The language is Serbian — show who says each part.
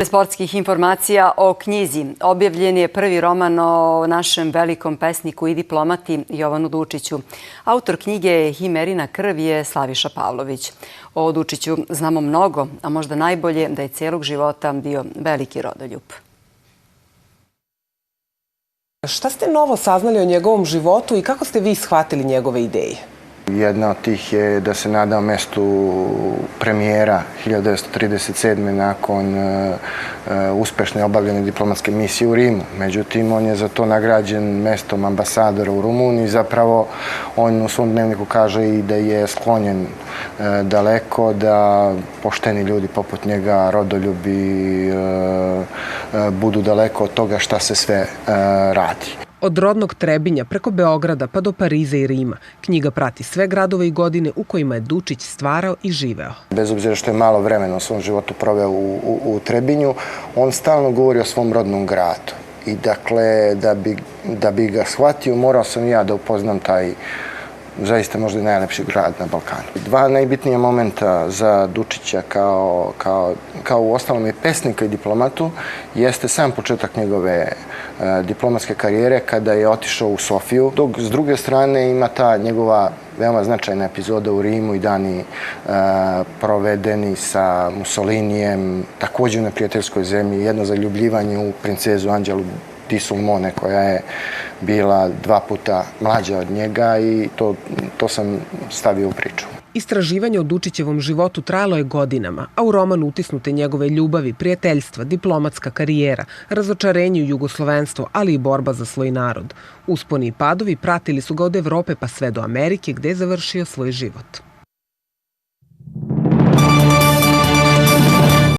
Speaker 1: Sportskih informacija o knjizi. Objavljen je prvi roman o našem velikom pesniku i diplomati Jovanu Dučiću. Autor knjige Himerina krv je Slaviša Pavlović. O Dučiću znamo mnogo, a možda najbolje da je cijelog života bio veliki rodoljub.
Speaker 2: Šta ste novo saznali o njegovom životu i kako ste vi shvatili njegove ideje?
Speaker 3: Jedna od tih je da se nadao mestu premijera 1937. nakon uspešne obavljene diplomatske misije u Rimu. Međutim, on je za to nagrađen mestom ambasadora u Rumuniji. Zapravo, on u svom dnevniku kaže i da je sklonjen daleko, da pošteni ljudi poput njega, rodoljubi, budu daleko od toga šta se sve radi.
Speaker 2: Od rodnog Trebinja preko Beograda pa do Pariza i Rima, knjiga prati sve gradove i godine u kojima je Dučić stvarao i živeo.
Speaker 3: Bez obzira što je malo vremena u svom životu proveo u Trebinju, on stalno govori o svom rodnom gradu. I dakle, da bi ga shvatio, morao sam ja da upoznam taj zaista možda i najlepši grad na Balkanu. Dva najbitnija momenta za Dučića kao u ostalom i pesnika i diplomatu jeste sam početak njegove diplomatske karijere kada je otišao u Sofiju, dok s druge strane ima ta njegova veoma značajna epizoda u Rimu i dani provedeni sa Mussolinijem, također na prijateljskoj zemlji, jedno zaljubljivanje u princezu Anđelu di Sulmone, koja je bila 2 puta mlađa od njega, i to sam stavio u priču.
Speaker 2: Istraživanje o Dučićevom životu trajalo je godinama, a u romanu utisnute njegove ljubavi, prijateljstva, diplomatska karijera, razočarenje u jugoslovenstvo, ali i borba za svoj narod. Usponi i padovi pratili su ga od Evrope pa sve do Amerike, gde je završio svoj život.